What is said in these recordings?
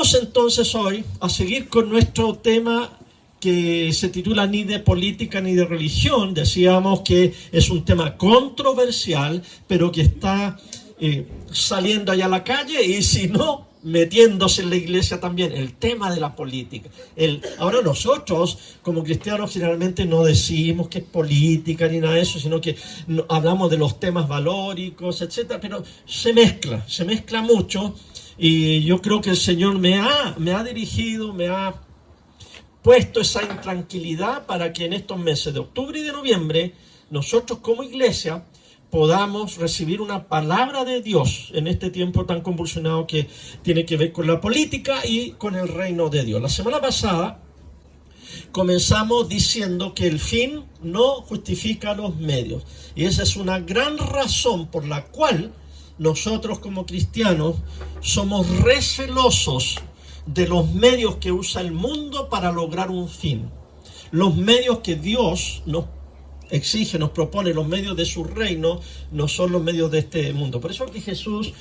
Vamos entonces hoy a seguir con nuestro tema que se titula Ni de política ni de religión. Decíamos que es un tema controversial, pero que está saliendo allá a la calle y si no, metiéndose en la iglesia también, el tema de la política. Ahora nosotros, como cristianos, generalmente no decimos que es política ni nada de eso, sino que hablamos de los temas valóricos, etcétera, pero se mezcla mucho. Y yo creo que el Señor me ha dirigido, me ha puesto esa intranquilidad para que en estos meses de octubre y de noviembre nosotros como iglesia podamos recibir una palabra de Dios en este tiempo tan convulsionado que tiene que ver con la política y con el reino de Dios. La semana pasada comenzamos diciendo que el fin no justifica los medios, y esa es una gran razón por la cual nosotros como cristianos somos recelosos de los medios que usa el mundo para lograr un fin. Los medios que Dios nos exige, nos propone, los medios de su reino, no son los medios de este mundo. Por eso que Jesús,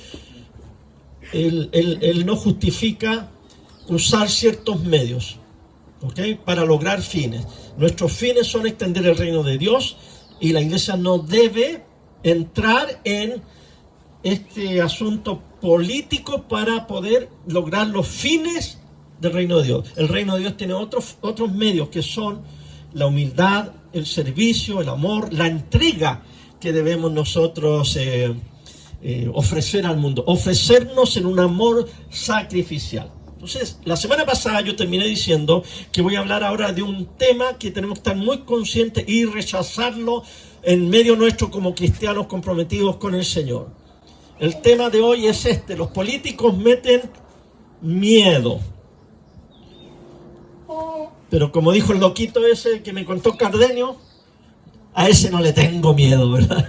él no justifica usar ciertos medios, ¿okay?, para lograr fines. Nuestros fines son extender el reino de Dios, y la iglesia no debe entrar en este asunto político para poder lograr los fines del reino de Dios. El reino de Dios tiene otros medios que son la humildad, el servicio, el amor, la entrega que debemos nosotros ofrecer al mundo, ofrecernos en un amor sacrificial. Entonces, la semana pasada yo terminé diciendo que voy a hablar ahora de un tema que tenemos que estar muy conscientes y rechazarlo en medio nuestro como cristianos comprometidos con el Señor. El tema de hoy es este: los políticos meten miedo. Pero como dijo el loquito ese que me contó Cardenio, a ese no le tengo miedo, ¿verdad?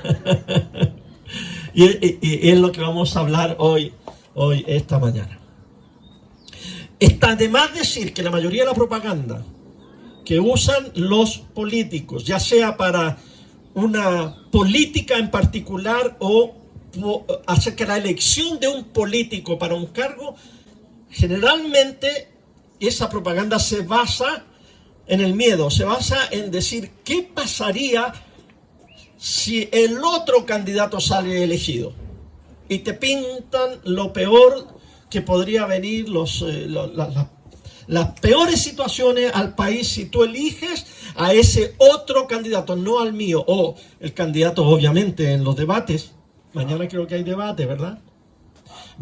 y es lo que vamos a hablar hoy, esta mañana. Está de más decir que la mayoría de la propaganda que usan los políticos, ya sea para una política en particular o acerca de la elección de un político para un cargo, generalmente esa propaganda se basa en el miedo, se basa en decir qué pasaría si el otro candidato sale elegido, y te pintan lo peor que podría venir, las peores situaciones al país si tú eliges a ese otro candidato, no al mío, o el candidato obviamente en los debates. Mañana creo que hay debate, ¿verdad?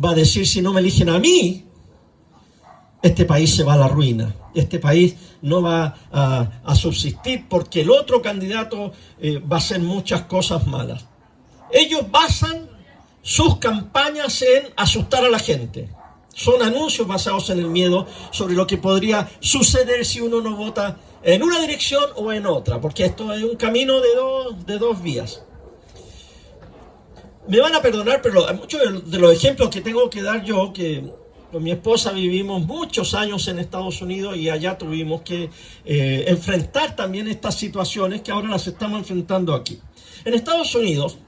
Va a decir, si no me eligen a mí, este país se va a la ruina. Este país no va a subsistir porque el otro candidato va a hacer muchas cosas malas. Ellos basan sus campañas en asustar a la gente. Son anuncios basados en el miedo sobre lo que podría suceder si uno no vota en una dirección o en otra, porque esto es un camino de dos vías. Me van a perdonar, pero muchos de los ejemplos que tengo que dar yo, que con mi esposa vivimos muchos años en Estados Unidos y allá tuvimos que enfrentar también estas situaciones que ahora las estamos enfrentando aquí. En Estados Unidos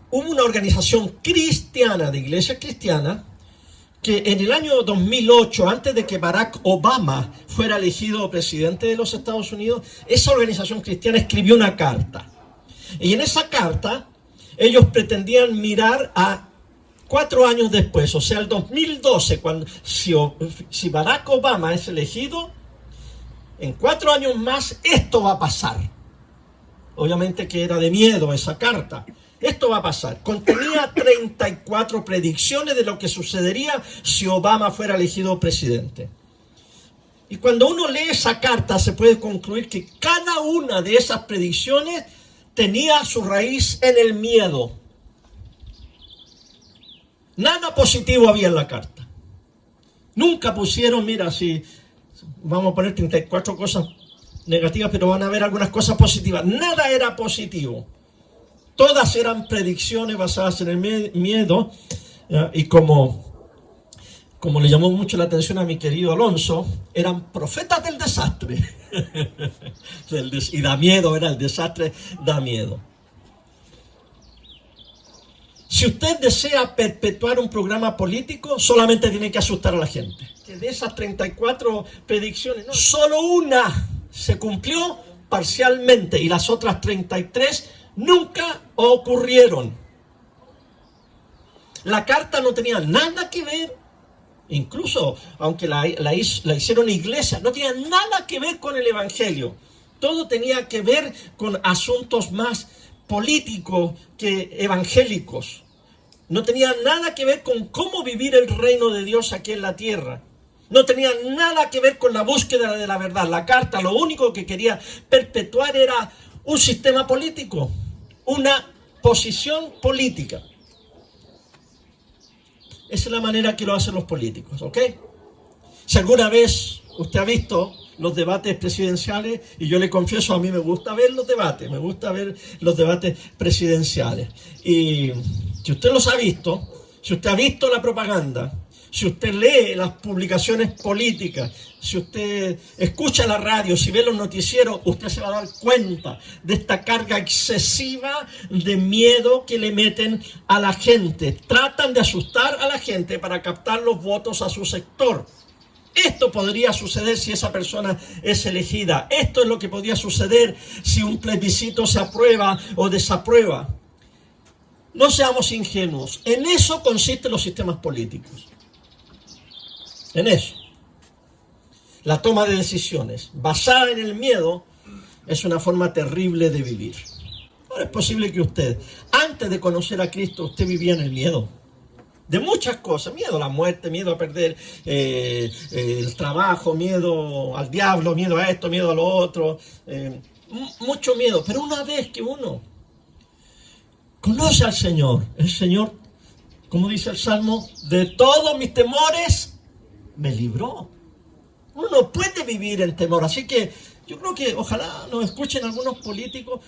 hubo una organización cristiana, de iglesia cristiana, que en el año 2008, antes de que Barack Obama fuera elegido presidente de los Estados Unidos, esa organización cristiana escribió una carta. Y en esa carta ellos pretendían mirar a 4 años después, o sea, el 2012, si Barack Obama es elegido, en 4 años más esto va a pasar. Obviamente que era de miedo esa carta. Esto va a pasar. Contenía 34 predicciones de lo que sucedería si Obama fuera elegido presidente. Y cuando uno lee esa carta se puede concluir que cada una de esas predicciones tenía su raíz en el miedo. Nada positivo había en la carta. Nunca pusieron, mira, si vamos a poner 34 cosas negativas, pero van a haber algunas cosas positivas. Nada era positivo. Todas eran predicciones basadas en el miedo. Y como le llamó mucho la atención a mi querido Alonso, eran profetas del desastre. Y da miedo, era el desastre, da miedo. Si usted desea perpetuar un programa político, solamente tiene que asustar a la gente. Que de esas 34 predicciones, no, solo una se cumplió parcialmente y las otras 33 nunca ocurrieron. La carta no tenía nada que ver, incluso aunque la hicieron iglesia, no tenía nada que ver con el evangelio. Todo tenía que ver con asuntos más políticos que evangélicos. No tenía nada que ver con cómo vivir el reino de Dios aquí en la tierra. No tenía nada que ver con la búsqueda de la verdad. La carta lo único que quería perpetuar era un sistema político, una posición política. Esa es la manera que lo hacen los políticos, ¿ok? Si alguna vez usted ha visto los debates presidenciales, y yo le confieso, a mí me gusta ver los debates, presidenciales. Y si usted los ha visto, si usted ha visto la propaganda, si usted lee las publicaciones políticas, si usted escucha la radio, si ve los noticieros, usted se va a dar cuenta de esta carga excesiva de miedo que le meten a la gente. Tratan de asustar a la gente para captar los votos a su sector. Esto podría suceder si esa persona es elegida. Esto es lo que podría suceder si un plebiscito se aprueba o desaprueba. No seamos ingenuos. En eso consisten los sistemas políticos. En eso. La toma de decisiones basada en el miedo es una forma terrible de vivir. Ahora, es posible que usted, antes de conocer a Cristo, usted vivía en el miedo. De muchas cosas, miedo a la muerte, miedo a perder el trabajo, miedo al diablo, miedo a esto, miedo a lo otro, mucho miedo. Pero una vez que uno conoce al Señor, el Señor, como dice el Salmo, de todos mis temores me libró. Uno no puede vivir en temor, así que yo creo que ojalá nos escuchen algunos políticos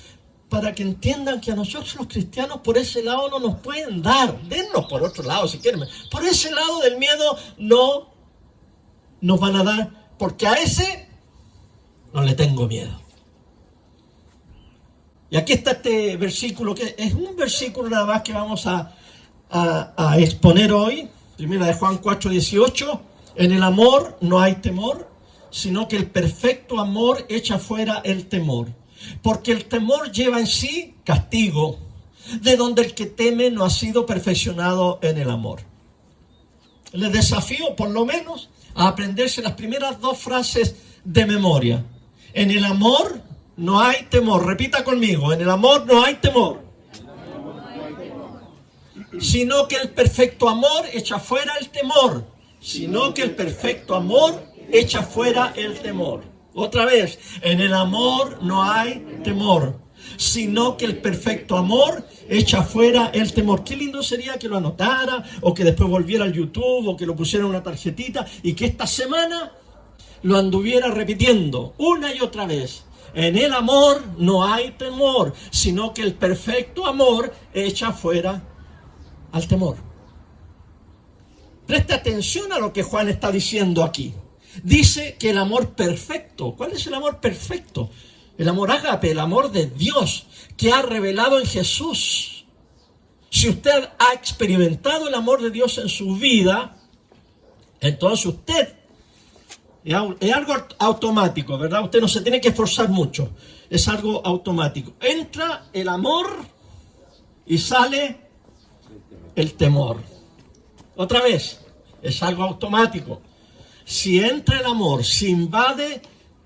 para que entiendan que a nosotros los cristianos por ese lado no nos pueden dar. Dennos por otro lado si quieren. Por ese lado del miedo no nos van a dar, porque a ese no le tengo miedo. Y aquí está este versículo, que es un versículo nada más que vamos a exponer hoy. Primera de Juan 4:18. En el amor no hay temor, sino que el perfecto amor echa fuera el temor. Porque el temor lleva en sí castigo, de donde el que teme no ha sido perfeccionado en el amor. Les desafío, por lo menos, a aprenderse las primeras dos frases de memoria. En el amor no hay temor. Repita conmigo, en el amor no hay temor. Sino que el perfecto amor echa fuera el temor. Sino que el perfecto amor echa fuera el temor. Otra vez, en el amor no hay temor, sino que el perfecto amor echa fuera el temor. Qué lindo sería que lo anotara, o que después volviera al YouTube, o que lo pusiera en una tarjetita, y que esta semana lo anduviera repitiendo una y otra vez. En el amor no hay temor, sino que el perfecto amor echa fuera al temor. Preste atención a lo que Juan está diciendo aquí. Dice que el amor perfecto, ¿cuál es el amor perfecto? El amor ágape, el amor de Dios que ha revelado en Jesús. Si usted ha experimentado el amor de Dios en su vida, entonces usted, es algo automático, ¿verdad? Usted no se tiene que esforzar mucho, es algo automático. Entra el amor y sale el temor. Otra vez, es algo automático. Si entra el amor, si invade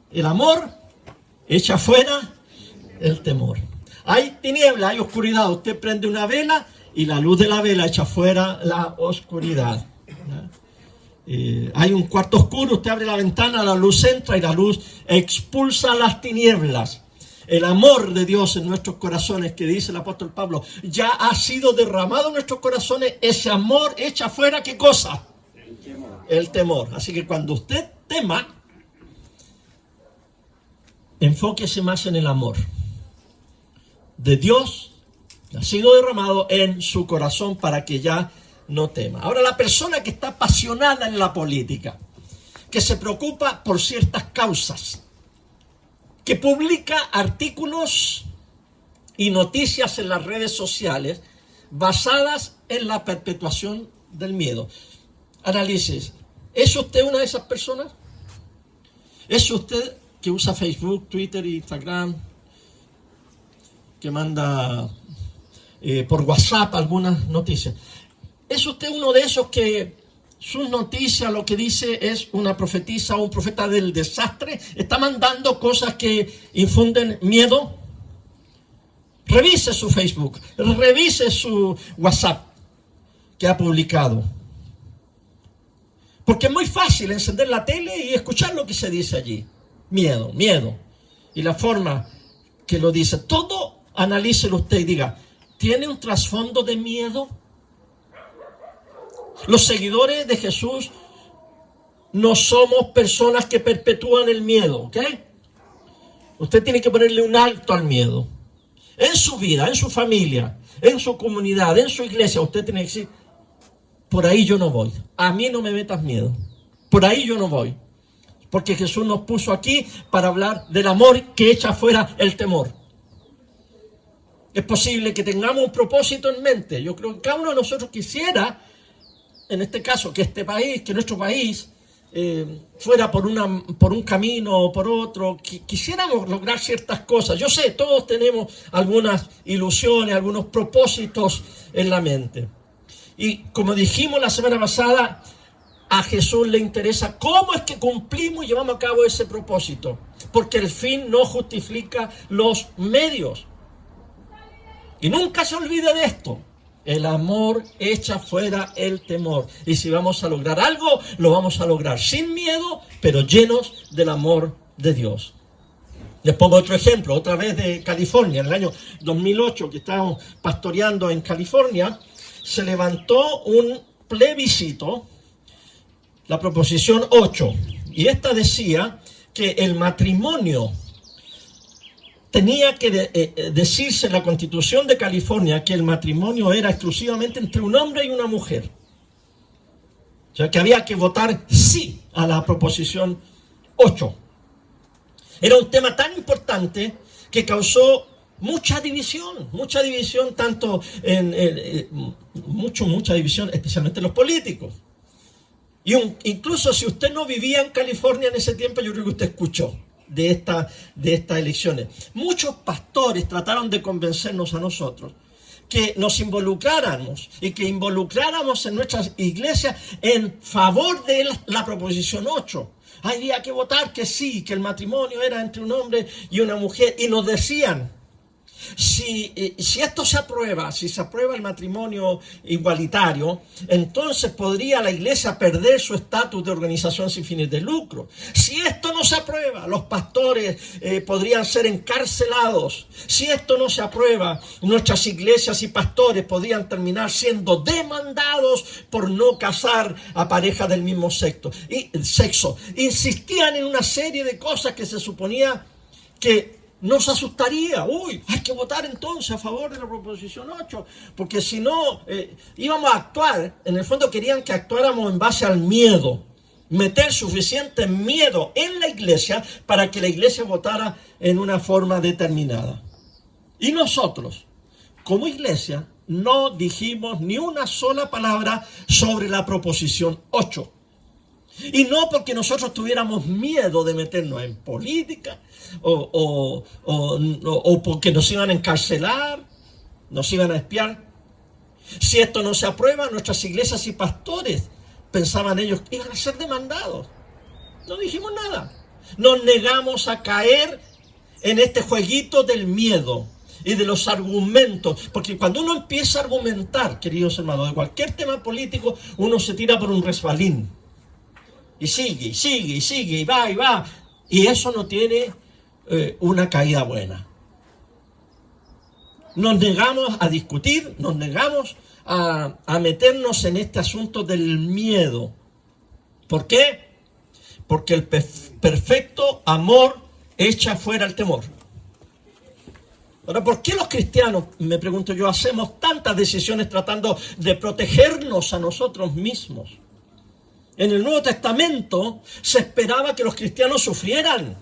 el amor, echa fuera el temor. Hay tiniebla, hay oscuridad. Usted prende una vela y la luz de la vela echa fuera la oscuridad. Hay un cuarto oscuro, usted abre la ventana, la luz entra y la luz expulsa las tinieblas. El amor de Dios en nuestros corazones, que dice el apóstol Pablo, ya ha sido derramado en nuestros corazones. Ese amor echa fuera, ¿qué cosa? El temor. Así que cuando usted tema, enfóquese más en el amor de Dios que ha sido derramado en su corazón para que ya no tema. Ahora, la persona que está apasionada en la política, que se preocupa por ciertas causas, que publica artículos y noticias en las redes sociales basadas en la perpetuación del miedo. Análisis. ¿Es usted una de esas personas? ¿Es usted que usa Facebook, Twitter, Instagram, que manda por WhatsApp algunas noticias? ¿Es usted uno de esos que sus noticias lo que dice es una profetisa o un profeta del desastre? ¿Está mandando cosas que infunden miedo? Revise su Facebook, revise su WhatsApp que ha publicado. Porque es muy fácil encender la tele y escuchar lo que se dice allí. Miedo, miedo. Y la forma que lo dice, todo analícelo usted y diga, ¿tiene un trasfondo de miedo? Los seguidores de Jesús no somos personas que perpetúan el miedo, ¿ok? Usted tiene que ponerle un alto al miedo. En su vida, en su familia, en su comunidad, en su iglesia, usted tiene que decir, por ahí yo no voy. A mí no me metas miedo. Por ahí yo no voy. Porque Jesús nos puso aquí para hablar del amor que echa fuera el temor. Es posible que tengamos un propósito en mente. Yo creo que cada uno de nosotros quisiera, en este caso, que este país, que nuestro país fuera por un camino o por otro. Quisiéramos lograr ciertas cosas. Yo sé, todos tenemos algunas ilusiones, algunos propósitos en la mente. Y como dijimos la semana pasada, a Jesús le interesa cómo es que cumplimos y llevamos a cabo ese propósito. Porque el fin no justifica los medios. Y nunca se olvide de esto. El amor echa fuera el temor. Y si vamos a lograr algo, lo vamos a lograr sin miedo, pero llenos del amor de Dios. Les pongo otro ejemplo, otra vez de California. En el año 2008, que estábamos pastoreando en California, se levantó un plebiscito, la proposición 8, y esta decía que el matrimonio tenía que decirse en la Constitución de California que el matrimonio era exclusivamente entre un hombre y una mujer. O sea, que había que votar sí a la proposición 8. Era un tema tan importante que causó mucha división, tanto mucha división, especialmente en los políticos. Y incluso si usted no vivía en California en ese tiempo, yo creo que usted escuchó de estas elecciones. Muchos pastores trataron de convencernos a nosotros que nos involucráramos y que involucráramos en nuestras iglesias en favor de la proposición 8. Había que votar que sí, que el matrimonio era entre un hombre y una mujer. Y nos decían, si esto se aprueba, si se aprueba el matrimonio igualitario, entonces podría la iglesia perder su estatus de organización sin fines de lucro. Si esto no se aprueba, los pastores podrían ser encarcelados. Si esto no se aprueba, nuestras iglesias y pastores podrían terminar siendo demandados por no casar a parejas del mismo sexo. Insistían en una serie de cosas que se suponía que nos asustaría. Uy, hay que votar entonces a favor de la proposición 8, porque si no, íbamos a actuar. En el fondo querían que actuáramos en base al miedo, meter suficiente miedo en la iglesia para que la iglesia votara en una forma determinada. Y nosotros, como iglesia, no dijimos ni una sola palabra sobre la proposición 8. Y no porque nosotros tuviéramos miedo de meternos en política o porque nos iban a encarcelar, nos iban a espiar. Si esto no se aprueba, nuestras iglesias y pastores, pensaban ellos, iban a ser demandados. No dijimos nada. Nos negamos a caer en este jueguito del miedo y de los argumentos. Porque cuando uno empieza a argumentar, queridos hermanos, de cualquier tema político, uno se tira por un resbalín. Y sigue, y va. Y eso no tiene una caída buena. Nos negamos a discutir, nos negamos a meternos en este asunto del miedo. ¿Por qué? Porque el perfecto amor echa fuera el temor. Ahora, ¿por qué los cristianos, me pregunto yo, hacemos tantas decisiones tratando de protegernos a nosotros mismos? En el Nuevo Testamento se esperaba que los cristianos sufrieran.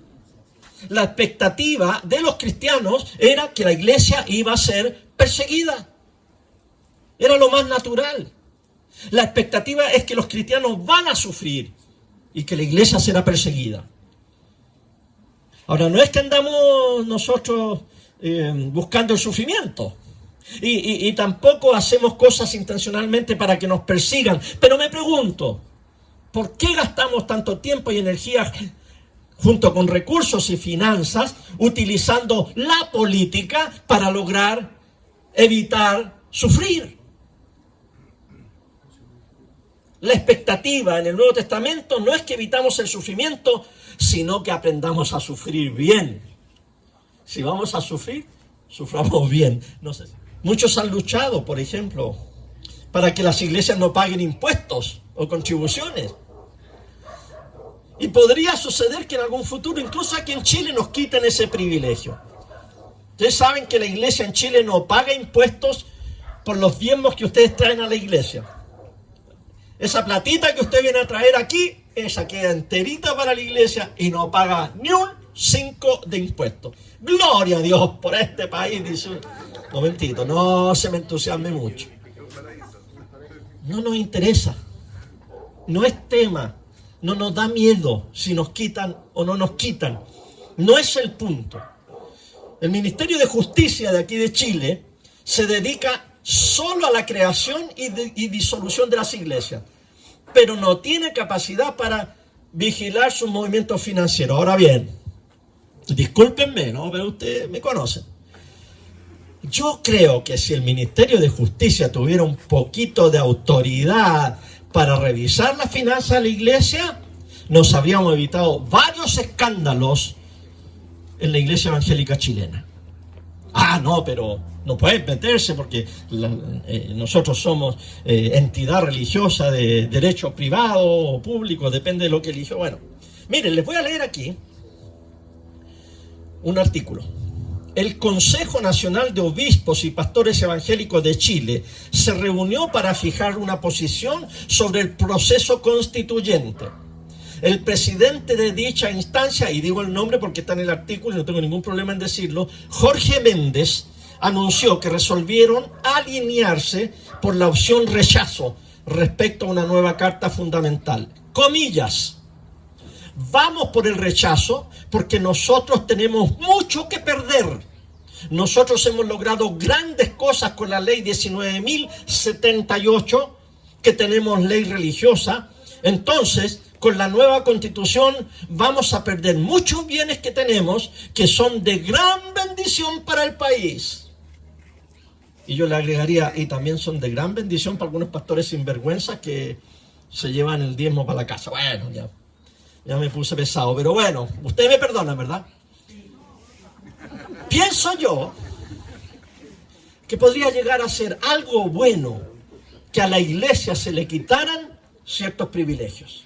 La expectativa de los cristianos era que la iglesia iba a ser perseguida. Era lo más natural. La expectativa es que los cristianos van a sufrir y que la iglesia será perseguida. Ahora, no es que andamos nosotros buscando el sufrimiento. Y tampoco hacemos cosas intencionalmente para que nos persigan. Pero me pregunto, ¿por qué gastamos tanto tiempo y energía junto con recursos y finanzas utilizando la política para lograr evitar sufrir? La expectativa en el Nuevo Testamento no es que evitamos el sufrimiento, sino que aprendamos a sufrir bien. Si vamos a sufrir, suframos bien. No sé. Muchos han luchado, por ejemplo, para que las iglesias no paguen impuestos o contribuciones. Y podría suceder que en algún futuro, incluso aquí en Chile, nos quiten ese privilegio. Ustedes saben que la iglesia en Chile no paga impuestos por los diezmos que ustedes traen a la iglesia. Esa platita que usted viene a traer aquí, esa queda enterita para la iglesia y no paga ni un 5 de impuestos. Gloria a Dios por este país, dice. Momentito, no se me entusiasme mucho. No nos interesa. No es tema. No nos da miedo si nos quitan o no nos quitan. No es el punto. El Ministerio de Justicia de aquí de Chile se dedica solo a la creación y disolución de las iglesias, pero no tiene capacidad para vigilar sus movimientos financieros. Ahora bien, discúlpenme, ¿no? Pero ustedes me conocen. Yo creo que si el Ministerio de Justicia tuviera un poquito de autoridad para revisar las finanzas de la iglesia, nos habríamos evitado varios escándalos en la iglesia evangélica chilena. Ah, no, pero no pueden meterse porque nosotros somos entidad religiosa de derecho privado o público, depende de lo que eligió. Bueno, miren, les voy a leer aquí un artículo. El Consejo Nacional de Obispos y Pastores Evangélicos de Chile se reunió para fijar una posición sobre el proceso constituyente. El presidente de dicha instancia, y digo el nombre porque está en el artículo y no tengo ningún problema en decirlo, Jorge Méndez, anunció que resolvieron alinearse por la opción rechazo respecto a una nueva carta fundamental. Comillas. Vamos por el rechazo porque nosotros tenemos mucho que perder. Nosotros hemos logrado grandes cosas con la ley 19.078, que tenemos ley religiosa. Entonces, con la nueva constitución vamos a perder muchos bienes que tenemos, que son de gran bendición para el país. Y yo le agregaría, y también son de gran bendición para algunos pastores sinvergüenzas que se llevan el diezmo para la casa. Bueno, ya me puse pesado, pero bueno, ustedes me perdonan, ¿verdad? Pienso yo que podría llegar a ser algo bueno que a la iglesia se le quitaran ciertos privilegios.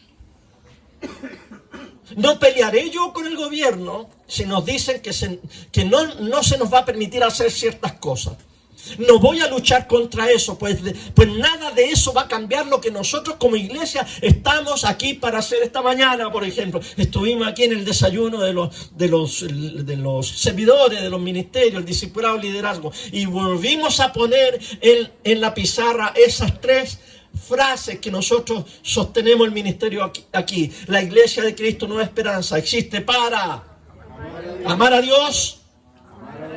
No pelearé yo con el gobierno si nos dicen que no se nos va a permitir hacer ciertas cosas. No voy a luchar contra eso, pues nada de eso va a cambiar lo que nosotros como iglesia estamos aquí para hacer esta mañana, por ejemplo. Estuvimos aquí en el desayuno de los servidores, de los ministerios, el discipulado, el liderazgo, y volvimos a poner en la pizarra esas 3 frases que nosotros sostenemos el ministerio aquí. La iglesia de Cristo Nueva Esperanza existe para amar a Dios,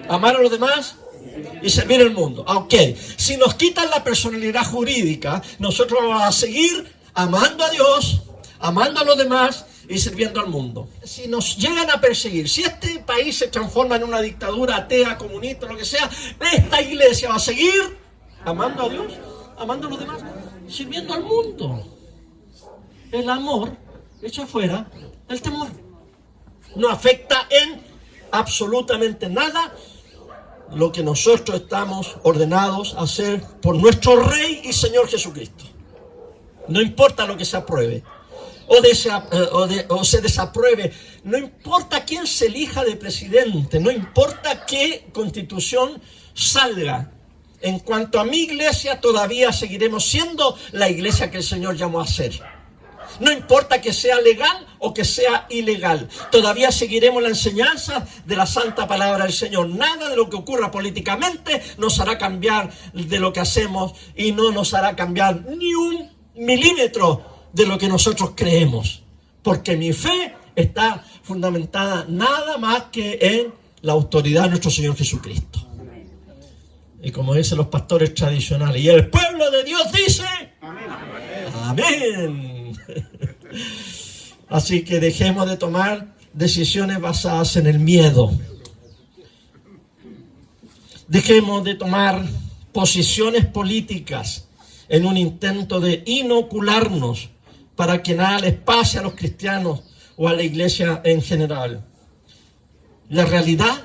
amar a los demás y servir el mundo. Ok, si nos quitan la personalidad jurídica, nosotros vamos a seguir amando a Dios, amando a los demás y sirviendo al mundo. Si nos llegan a perseguir, si este país se transforma en una dictadura atea, comunista, lo que sea, esta iglesia va a seguir amando a Dios, amando a los demás, sirviendo al mundo. El amor echa fuera el temor. No afecta en absolutamente nada lo que nosotros estamos ordenados a hacer por nuestro Rey y Señor Jesucristo. No importa lo que se apruebe o se desapruebe, no importa quién se elija de presidente, no importa qué constitución salga. En cuanto a mi iglesia, todavía seguiremos siendo la iglesia que el Señor llamó a ser. No importa que sea legal o que sea ilegal. Todavía seguiremos la enseñanza de la santa palabra del Señor. Nada de lo que ocurra políticamente nos hará cambiar de lo que hacemos y no nos hará cambiar ni un milímetro de lo que nosotros creemos. Porque mi fe está fundamentada nada más que en la autoridad de nuestro Señor Jesucristo. Y como dicen los pastores tradicionales, y el pueblo de Dios dice, amén. Amén. Así que dejemos de tomar decisiones basadas en el miedo. Dejemos de tomar posiciones políticas en un intento de inocularnos para que nada les pase a los cristianos o a la iglesia en general. La realidad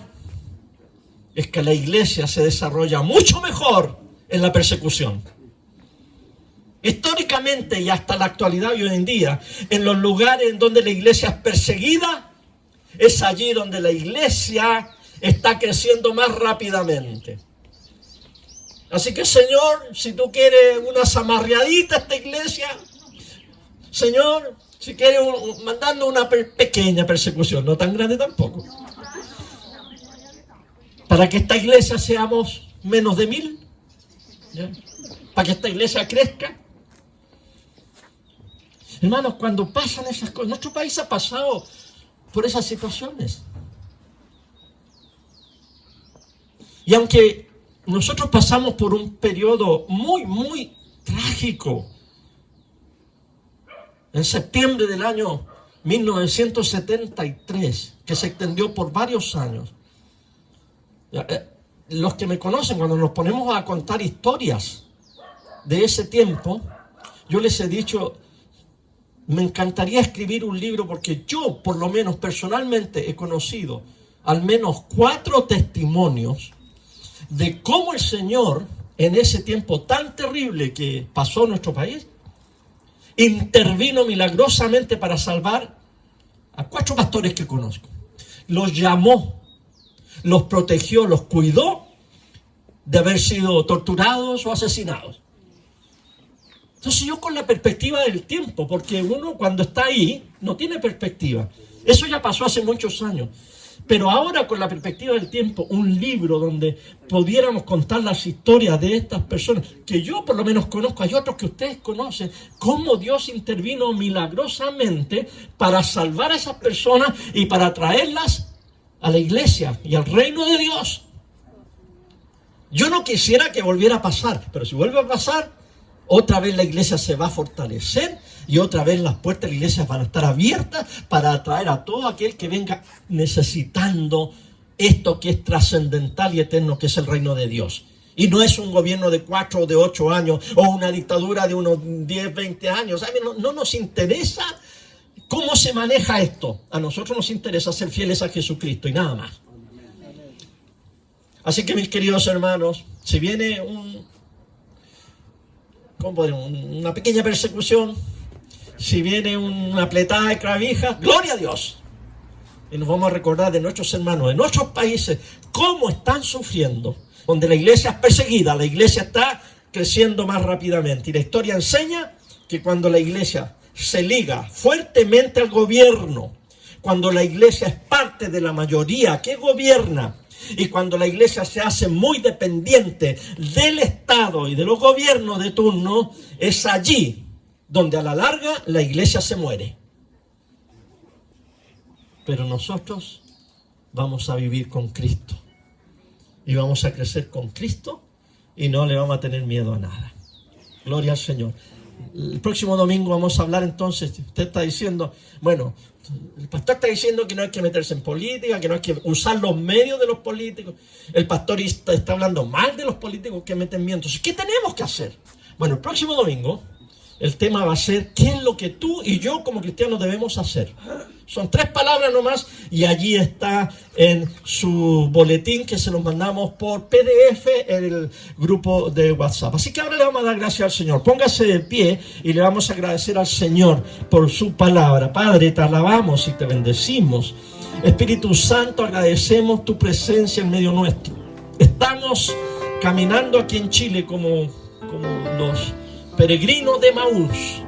es que la iglesia se desarrolla mucho mejor en la persecución. Históricamente y hasta la actualidad y hoy en día, en los lugares en donde la iglesia es perseguida, es allí donde la iglesia está creciendo más rápidamente. Así que, Señor, si tú quieres una zamarreadita a esta iglesia, Señor, si quieres mandando una pequeña persecución, no tan grande tampoco, para que esta iglesia seamos menos de 1000, ¿ya? Para que esta iglesia crezca. Hermanos, cuando pasan esas cosas, nuestro país ha pasado por esas situaciones. Y aunque nosotros pasamos por un periodo muy trágico, en septiembre del año 1973, que se extendió por varios años. Los que me conocen, cuando nos ponemos a contar historias de ese tiempo, yo les he dicho, me encantaría escribir un libro porque yo, por lo menos personalmente, he conocido al menos 4 testimonios de cómo el Señor, en ese tiempo tan terrible que pasó en nuestro país, intervino milagrosamente para salvar a 4 pastores que conozco. Los llamó, los protegió, los cuidó de haber sido torturados o asesinados. Entonces yo con la perspectiva del tiempo, porque uno cuando está ahí no tiene perspectiva. Eso ya pasó hace muchos años. Pero ahora con la perspectiva del tiempo, un libro donde pudiéramos contar las historias de estas personas, que yo por lo menos conozco, hay otros que ustedes conocen, cómo Dios intervino milagrosamente para salvar a esas personas y para traerlas a la iglesia y al reino de Dios. Yo no quisiera que volviera a pasar, pero si vuelve a pasar, otra vez la iglesia se va a fortalecer y otra vez las puertas de la iglesia van a estar abiertas para atraer a todo aquel que venga necesitando esto que es trascendental y eterno, que es el reino de Dios. Y no es un gobierno de 4 o de 8 años o una dictadura de unos 10, 20 años. No nos interesa cómo se maneja esto. A nosotros nos interesa ser fieles a Jesucristo y nada más. Así que, mis queridos hermanos, si viene una pequeña persecución, si viene una apletada de clavijas, gloria a Dios. Y nos vamos a recordar de nuestros hermanos, de nuestros países, cómo están sufriendo. Donde la iglesia es perseguida, la iglesia está creciendo más rápidamente. Y la historia enseña que cuando la iglesia se liga fuertemente al gobierno, cuando la iglesia es parte de la mayoría que gobierna, y cuando la iglesia se hace muy dependiente del Estado y de los gobiernos de turno, es allí donde a la larga la iglesia se muere. Pero nosotros vamos a vivir con Cristo y vamos a crecer con Cristo y no le vamos a tener miedo a nada. Gloria al Señor. El próximo domingo vamos a hablar entonces, usted está diciendo, bueno, el pastor está diciendo que no hay que meterse en política, que no hay que usar los medios de los políticos. El pastor está hablando mal de los políticos que meten miedo. Entonces, ¿qué tenemos que hacer? Bueno, el próximo domingo el tema va a ser ¿qué es lo que tú y yo como cristianos debemos hacer? Son 3 palabras nomás y allí está en su boletín que se los mandamos por PDF en el grupo de WhatsApp. Así que ahora le vamos a dar gracias al Señor. Póngase de pie y le vamos a agradecer al Señor por su palabra. Padre, te alabamos y te bendecimos. Espíritu Santo, agradecemos tu presencia en medio nuestro. Estamos caminando aquí en Chile como los peregrinos de Maús.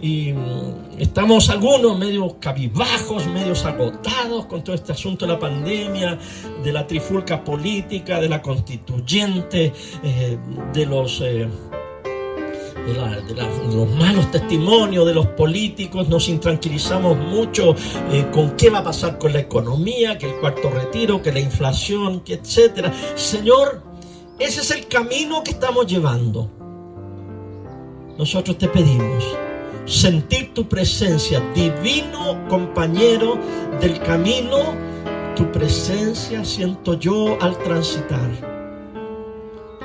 Y Estamos algunos medio cabizbajos, medio agotados con todo este asunto de la pandemia, de la trifulca política, de la constituyente, de los malos testimonios de los políticos. Nos intranquilizamos mucho con qué va a pasar con la economía, que el cuarto retiro, que la inflación, que etcétera. Señor, ese es el camino que estamos llevando. Nosotros te pedimos sentir tu presencia, divino compañero del camino. Tu presencia siento yo al transitar.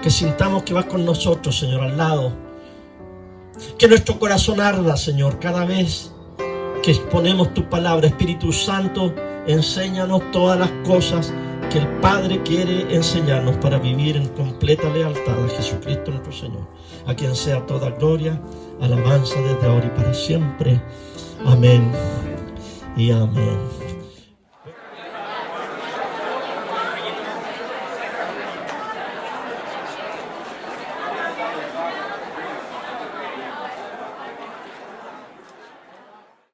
Que sintamos que vas con nosotros, Señor, al lado. Que nuestro corazón arda, Señor, cada vez que exponemos tu palabra. Espíritu Santo, enséñanos todas las cosas que el Padre quiere enseñarnos para vivir en completa lealtad a Jesucristo nuestro Señor, a quien sea toda gloria, alabanza desde ahora y para siempre. Amén y amén.